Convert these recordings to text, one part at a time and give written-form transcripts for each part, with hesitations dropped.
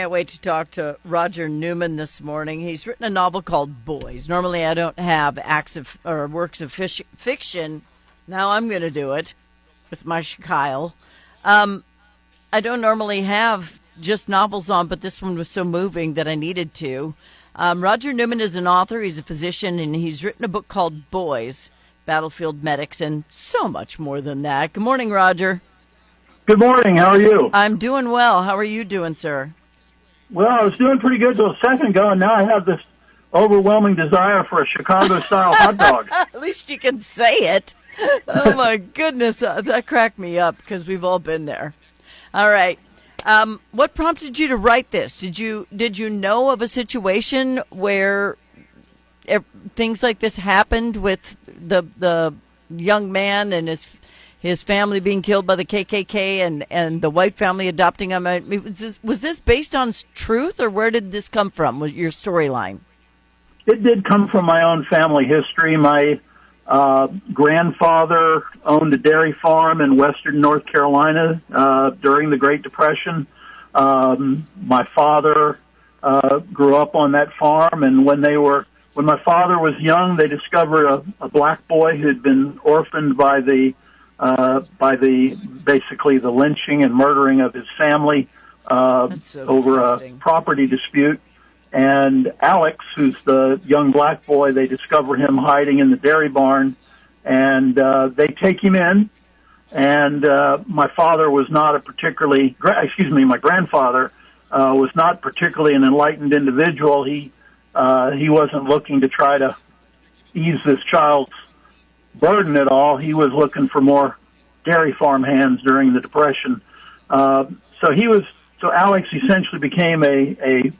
Can't wait to talk to Roger Newman this morning. He's written a novel called Boys. Normally, I don't have acts of or works of fiction. Now I'm going to do it with my Kyle. I don't normally have just novels on, but this one was so moving that I needed to. Roger Newman is an author. He's a physician, and he's written a book called Boys, Battlefield Medics, and so much more than that. Good morning, Roger. Good morning. How are you? I'm doing well. How are you doing, sir? Well, I was doing pretty good till a second ago, and now I have this overwhelming desire for a Chicago-style hot dog. At least you can say it. Oh, my goodness. That cracked me up because we've all been there. All right. What prompted you to write this? Did you know of a situation where things like this happened with the young man and his family being killed by the KKK and the white family adopting him? I mean, was this based on truth, or where did this come from? Was your storyline? It did come from my own family history. My grandfather owned a dairy farm in western North Carolina during the Great Depression. My father grew up on that farm, and when my father was young, they discovered a black boy who had been orphaned by the basically the lynching and murdering of his family over a property dispute. And Alex, who's the young black boy, they discover him hiding in the dairy barn, and they take him in. And my grandfather was not particularly an enlightened individual. He wasn't looking to try to ease this child's burden at all. He was looking for more dairy farm hands during the Depression. So Alex essentially became a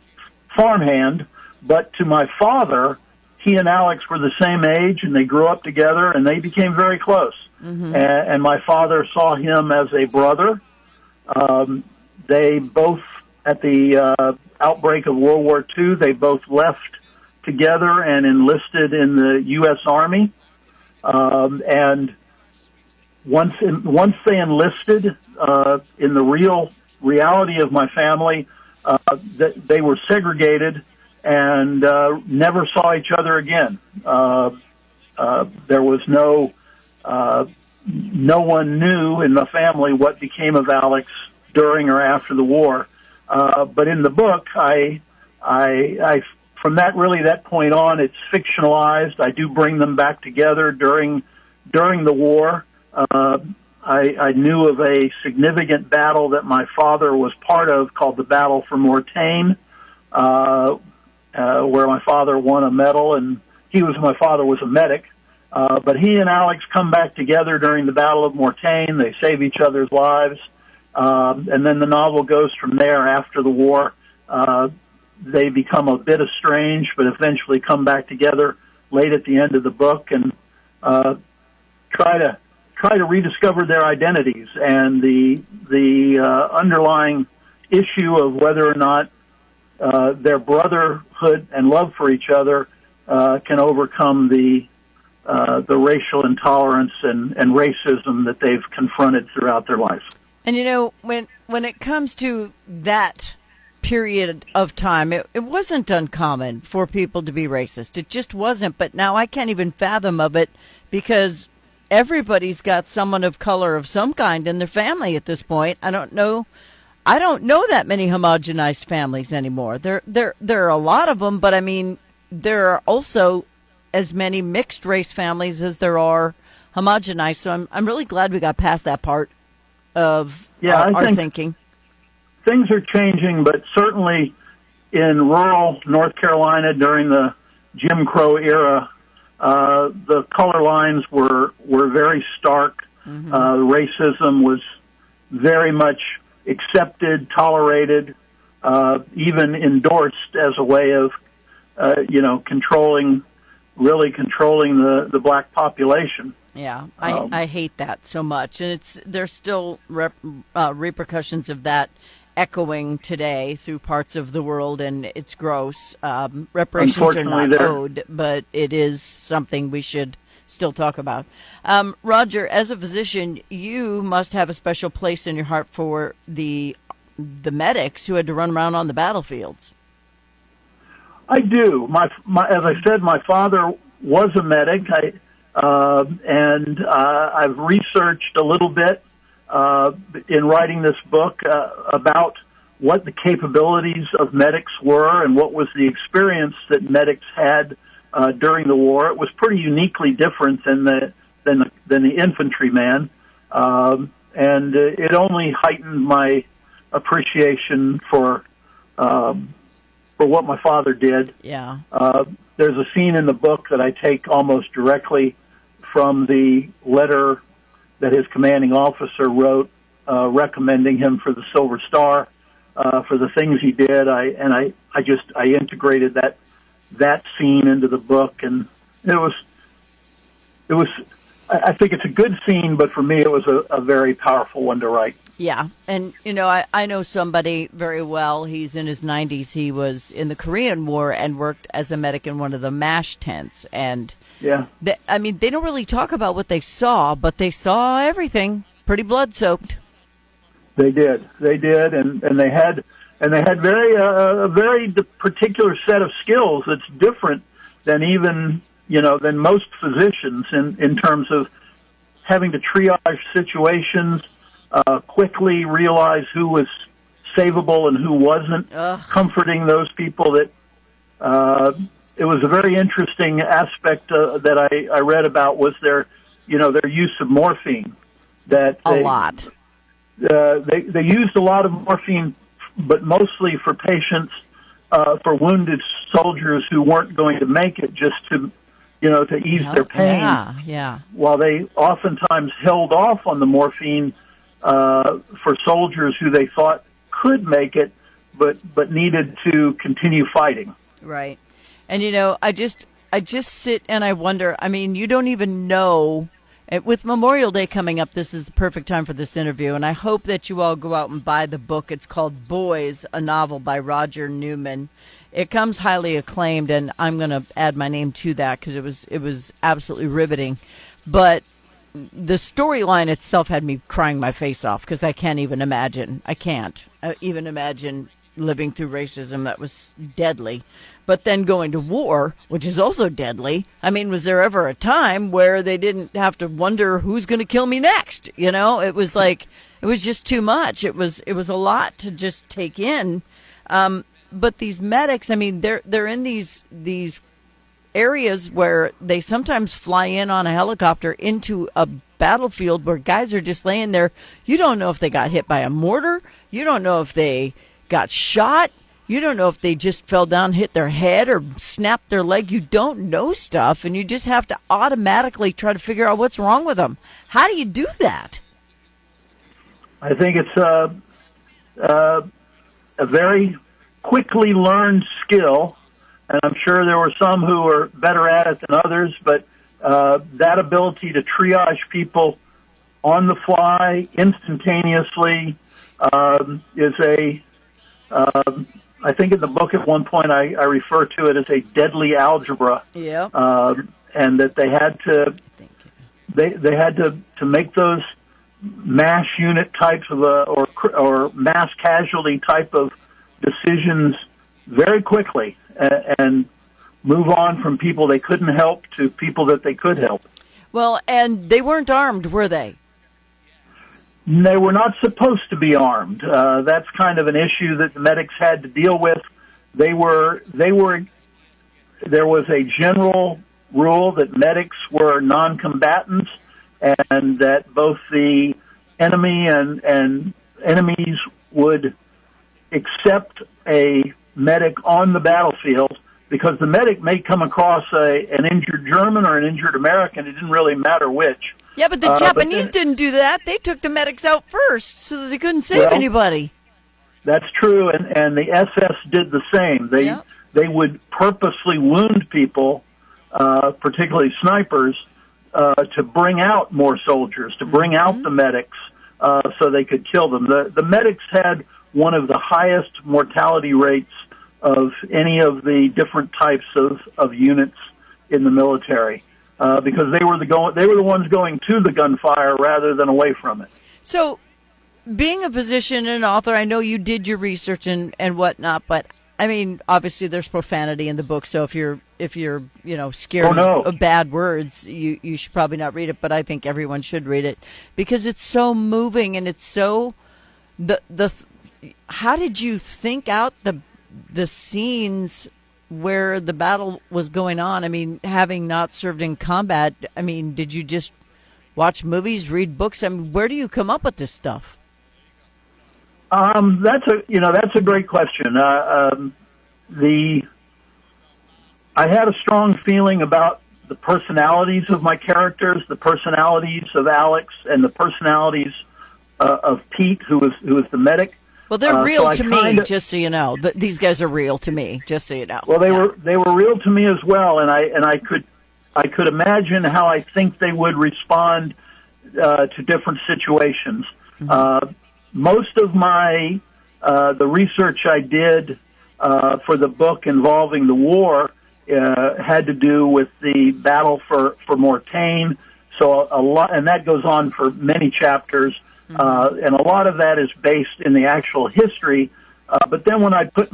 farmhand, but to my father, he and Alex were the same age, and they grew up together, and they became very close. Mm-hmm. And my father saw him as a brother. They both, at the outbreak of World War II, they both left together and enlisted in the U.S. Army. And once they enlisted, in the reality of my family, they were segregated and never saw each other again. There was no one knew in the family what became of Alex during or after the war. But in the book, I from that point on, it's fictionalized. I do bring them back together during the war. I knew of a significant battle that my father was part of called the Battle for Mortain, where my father won a medal, and my father was a medic. But he and Alex come back together during the Battle of Mortain. They save each other's lives. And then the novel goes from there after the war. They become a bit estranged, but eventually come back together late at the end of the book and try to rediscover their identities and the underlying issue of whether or not their brotherhood and love for each other can overcome the racial intolerance and racism that they've confronted throughout their life. And when it comes to that period of time, it wasn't uncommon for people to be racist. It just wasn't. But now I can't even fathom of it because everybody's got someone of color of some kind in their family at this point. I don't know that many homogenized families anymore. There are a lot of them, but I mean, there are also as many mixed race families as there are homogenized. So I'm really glad we got past that part of our thinking. Things are changing, but certainly in rural North Carolina during the Jim Crow era, the color lines were very stark. Mm-hmm. Racism was very much accepted, tolerated, even endorsed as a way of, controlling the black population. Yeah, I hate that so much, and there's still repercussions of that echoing today through parts of the world, and it's gross. Reparations are not owed, but it is something we should still talk about. Roger, as a physician, you must have a special place in your heart for the the medics who had to run around on the battlefields. I do. As I said, my father was a medic. I've researched a little bit in writing this book about what the capabilities of medics were and what was the experience that medics had during the war. It was pretty uniquely different than the infantryman, and it only heightened my appreciation for what my father did. Yeah. There's a scene in the book that I take almost directly from the letter that his commanding officer wrote, recommending him for the Silver Star for the things he did. I integrated that scene into the book, and it was. I think it's a good scene, but for me, it was a very powerful one to write. Yeah, and I know somebody very well. He's in his 90s. He was in the Korean War and worked as a medic in one of the MASH tents, and yeah, they don't really talk about what they saw, but they saw everything, pretty blood-soaked. They did, and they had a very particular set of skills that's different than even than most physicians in terms of having to triage situations, quickly realize who was savable and who wasn't, comforting those people that. It was a very interesting aspect that I read about was their use of morphine. They used a lot of morphine, but mostly for patients, for wounded soldiers who weren't going to make it, just to ease their pain. Yeah. While they oftentimes held off on the morphine for soldiers who they thought could make it, but needed to continue fighting. Right. And, I just sit and I wonder, you don't even know. With Memorial Day coming up, this is the perfect time for this interview, and I hope that you all go out and buy the book. It's called Boys, a novel by Roger Newman. It comes highly acclaimed, and I'm going to add my name to that because it was absolutely riveting. But the storyline itself had me crying my face off because I can't even imagine. I can't even imagine living through racism that was deadly. But then going to war, which is also deadly. Was there ever a time where they didn't have to wonder who's going to kill me next? It was like, it was just too much. It was a lot to just take in. But these medics, they're in these areas where they sometimes fly in on a helicopter into a battlefield where guys are just laying there. You don't know if they got hit by a mortar. You don't know if they got shot. You don't know if they just fell down, hit their head, or snapped their leg. You don't know stuff, and you just have to automatically try to figure out what's wrong with them. How do you do that? I think it's a very quickly learned skill, and I'm sure there were some who were better at it than others, but that ability to triage people on the fly instantaneously is I think in the book at one point I refer to it as a deadly algebra. Yeah. And that they had to make those mass unit types of or mass casualty type of decisions very quickly and move on from people they couldn't help to people that they could help. Well, and they weren't armed, were they? They were not supposed to be armed. That's kind of an issue that the medics had to deal with. There was a general rule that medics were non-combatants and that both the enemy and enemies would accept a medic on the battlefield because the medic may come across an injured German or an injured American. It didn't really matter which. Yeah, but the Japanese didn't do that. They took the medics out first so that they couldn't save anybody. That's true, and the SS did the same. They would purposely wound people, particularly snipers, to bring out more soldiers, to bring out the medics, so they could kill them. The medics had one of the highest mortality rates of any of the different types of units in the military. Because they were the ones going to the gunfire rather than away from it. So, being a physician and an author, I know you did your research and whatnot, but I mean, obviously there's profanity in the book, so if you're scared Oh, no. of bad words, you should probably not read it. But I think everyone should read it because it's so moving and it's so the. How did you think out the scenes where the battle was going on? I mean, having not served in combat, I mean, did you just watch movies, read books? I mean, where do you come up with this stuff? That's a great question. I had a strong feeling about the personalities of my characters, the personalities of Alex, and the personalities of Pete, who was the medic. Well, they're real to me, just so you know. These guys are real to me, just so you know. Well, they were real to me as well, and I could imagine how I think they would respond to different situations. Mm-hmm. Most of the research I did for the book involving the war had to do with the battle for Mortain. So a lot, and that goes on for many chapters. And a lot of that is based in the actual history. But then when I put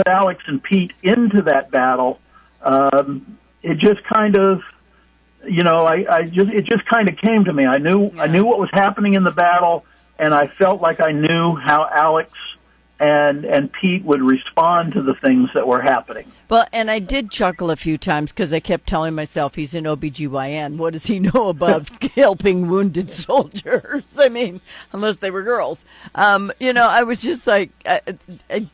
Alex and Pete into that battle, it just kind of, it just kind of came to me. I knew what was happening in the battle, and I felt like I knew how Alex and Pete would respond to the things that were happening. Well, and I did chuckle a few times because I kept telling myself he's an OBGYN. What does he know about helping wounded soldiers? I mean, unless they were girls. I was just like, I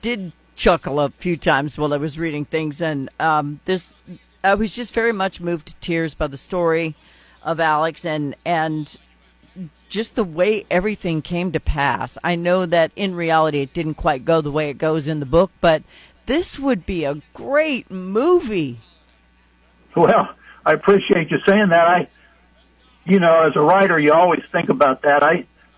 did chuckle a few times while I was reading things. And I was just very much moved to tears by the story of Alex and just the way everything came to pass. I know that in reality it didn't quite go the way it goes in the book, but this would be a great movie. Well, I appreciate you saying that. As a writer, you always think about that.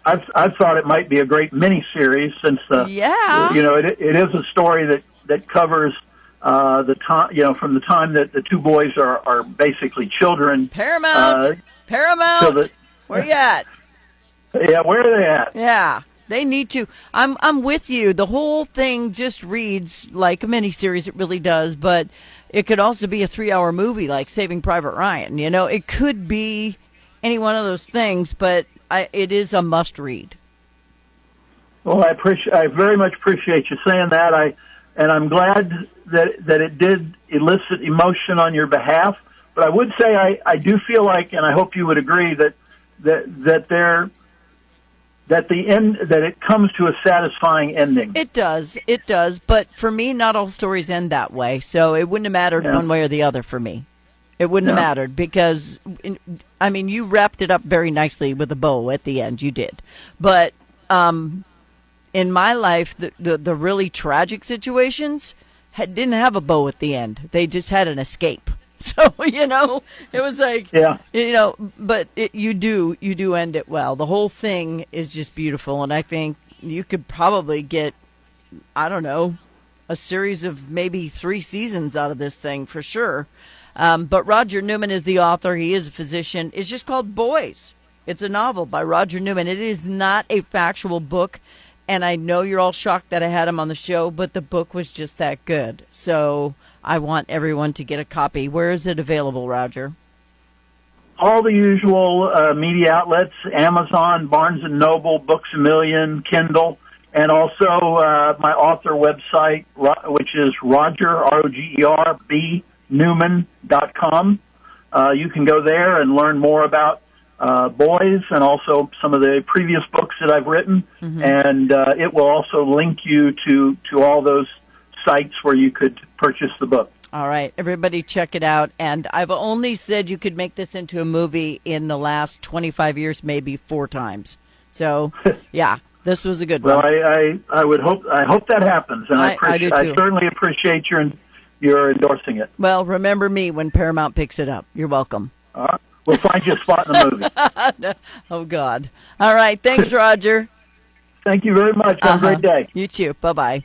I've thought it might be a great miniseries since it is a story that covers the time, from the time that the two boys are basically children. Paramount. Where you at? Yeah, where are they at? Yeah, they need to. I'm with you. The whole thing just reads like a miniseries. It really does, but it could also be a 3-hour movie like Saving Private Ryan. It could be any one of those things, but it is a must-read. Well, I very much appreciate you saying that. I'm glad that it did elicit emotion on your behalf. But I would say I do feel like, and I hope you would agree, that it comes to a satisfying ending. It does. But for me, not all stories end that way. So it wouldn't have mattered one way or the other for me. It wouldn't have mattered because, you wrapped it up very nicely with a bow at the end. You did. But in my life, the really tragic situations didn't have a bow at the end. They just had an escape. So, it was like, but you do end it well. The whole thing is just beautiful. And I think you could probably get, I don't know, a series of maybe 3 seasons out of this thing for sure. But Roger Newman is the author. He is a physician. It's just called Boys. It's a novel by Roger Newman. It is not a factual book. And I know you're all shocked that I had him on the show, but the book was just that good. So I want everyone to get a copy. Where is it available, Roger? All the usual media outlets, Amazon, Barnes & Noble, Books A Million, Kindle, and also my author website, which is RogerB.Newman.com. You can go there and learn more about Boys and also some of the previous books that I've written. Mm-hmm. And it will also link you to all those sites where you could purchase the book. All right, everybody check it out. And I've only said you could make this into a movie in the last 25 years, maybe 4 times. So, yeah, this was a good one. Well, I hope that happens, and I do too. I certainly appreciate your endorsing it. Well, remember me when Paramount picks it up. You're welcome. We'll find you a spot in the movie. Oh, God. All right, thanks, Roger. Thank you very much. Have a great day. You too. Bye-bye.